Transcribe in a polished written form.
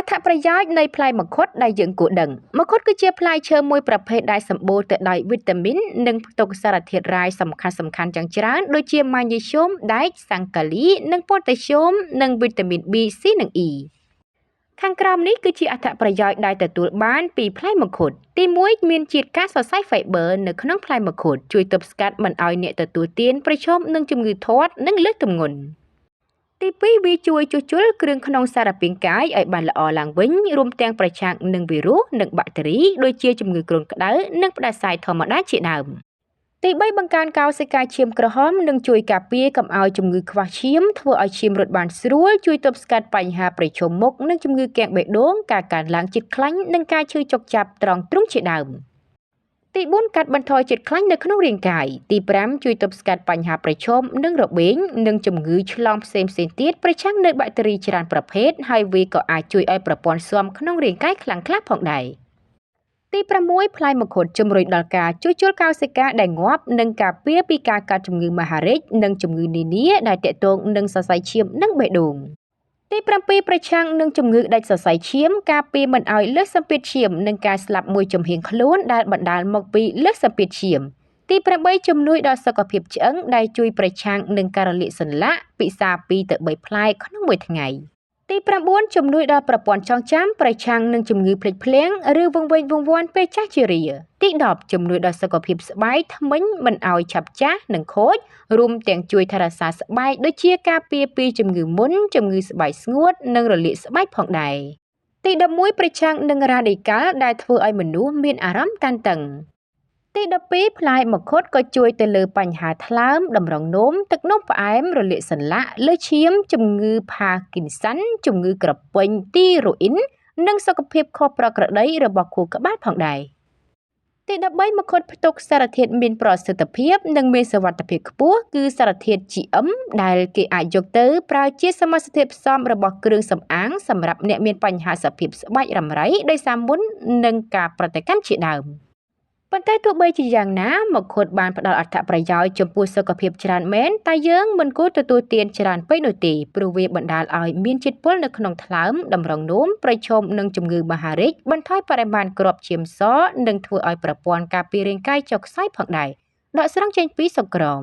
ត្ថប្រយោជន៍នៃផ្លែមង្ឃុតដែលយើងគួរដឹងមង្ឃុតគឺជាផ្លែឈើមួយប្រភេទដែលសម្បូរទៅដោយវីតាមីននិងផ្ទុកសារធាតុរ៉ែសំខាន់ៗយ៉ាងច្រើនដូចជាម៉ាញ៉េស្យូមដែកសង្កាលីនិងប៉ូតាស្យូមនិងវីតាមីន B C និង E ខាងក្រោមនេះគឺជាអត្ថប្រយោជន៍ដែលទទួលបានពីផ្លែមង្ឃុតទី1មានជាតិកាសរសៃ Fiber នៅក្នុងផ្លែមង្ឃុតជួយទប់ស្កាត់មិនឲ្យអ្នកទទួលទានប្រឈមនឹងជំងឺធាត់និងលើសទម្ងន់ទី2វាជួយជួសជុលគ្រឿងក្នុងសារពាង្គកាយឲ្យបានល្អឡើងវិញរួមទាំងប្រឆាំងនឹងវីរុសនិងបាក់តេរីដូចជាជំងឺគ្រុនក្តៅនិងផ្ដាសាយធម្មតាជាដើមទី3បង្កើនកោសិកាឈាមក្រហមនិងជួយការពារកុំឲ្យជំងឺខ្វះឈាមធ្វើឲ្យឈាមរត់បានស្រួលជួយទប់ស្កាត់បញ្ហាប្រឈមមុខនិងជំងឺគាំងបេះដូងការកើនឡើងជាតិខ្លាញ់និងការឈឺចុកចាប់ត្រង់ទ្រូងជាដើមទី4កាត់បន្ថយជាតិខ្លាញ់នៅក្នុងរាងកាយទី5ជួយទប់ស្កាត់បញ្ហាប្រឈមនឹងរបេងនិងជំងឺឆ្លងផ្សេងទៀតប្រឆាំងនឹងបាក់តេរីច្រើនប្រភេទហើយវាក៏អាចជួយឲ្យប្រព័ន្ធស៊ាំក្នុងរាងកាយខ្លាំងក្លាផងដែរទី6ផ្លែមង្ឃុតជំរុញដល់ការជួសជុលកោសិកាដែលងាប់និងការពារពីការកើតជំងឺមហារីកនិងជំងឺនានាដែលទាក់ទងនឹងសរសៃឈាមនិងបេះដូងទី7ប្រឆាំងនឹងជំងឺដាច់សរសៃឈាមការពារមិនឲ្យលើសសម្ពាធឈាមនិងការស្លាប់មួយចំហៀងខ្លួនដែលបណ្ដាលមកពីលើសសម្ពាធឈាមទី8ជំនួយដល់សុខភាពឆ្អឹងដែលជួយប្រឆាំងនឹងការរលាកសន្លាក់ពិសា2ទៅ3ផ្លែក្នុងមួយថ្ងៃទី9ជំនួយដល់ប្រព័ន្ធចងចាំប្រឆាំងនឹងជំងឺភ្លេចភ្លាំងឬវង្វេងវង្វាន់ពេលចាស់ជរាទី10ជំនួយដល់សុខភាពស្បែកធ្មេញមិនឲ្យឆាប់ចាស់និងខូចរួមទាំងជួយថែរក្សាស្បែកដូចជាការពារពីជំងឺមុនជំងឺស្បែកស្ងួតនិងរលាកស្បែកផងដែរទី11ប្រឆាំងនឹងរ៉ាឌីកាល់ដែលធ្វើឲ្យមនុស្សមានអារម្មណ៍តានតឹងទី12ផ្លែមង្ឃុតក៏ជួយទៅលើបញ្ហាថ្លើមតម្រងនោមទឹកនោមផ្អែមរលាកសន្លាក់លើសឈាមជំងឺផាគីនសាន់ជំងឺក្រពេញទីរ៉ូអ៊ីននិងសុខភាពខុសប្រក្រតីរបស់ខួរក្បាលផងដែរទី13មង្ឃុតផ្ទុកសារធាតុមានប្រសិទ្ធភាពនិងមានសុវត្ថិភាពខ្ពស់គឺសារធាតុ GM ដែលគេអាចយកទៅប្រើជាសមាសធាតុផ្សំរបស់គ្រឿងសម្អាងសម្រាប់អ្នកមានបញ្ហាសភាពស្បែករ៉ាំរ៉ៃដោយសារមុននឹងការប្រតិកម្មជាដើមប៉ុន្តែទោះបីជាយ៉ាងណាមង្ឃុតបានផ្ដល់អត្ថប្រយោជន៍ចំពោះសុខភាពច្រើនមែនតែយើងមិនគួរទទួលទានច្រើនពេកនោះទេព្រោះវាបណ្ដាលឲ្យមានជាតិពុលនៅក្នុងថ្លើមតម្រងនោមប្រឈមនឹងជំងឺមហារីកបន្ថយបរិមាណគ្រាប់ឈាមសនិងធ្វើឲ្យប្រព័ន្ធការពាររាងកាយចុះខ្សោយផងដែរដកស្រង់ចេញពីសុខក្រម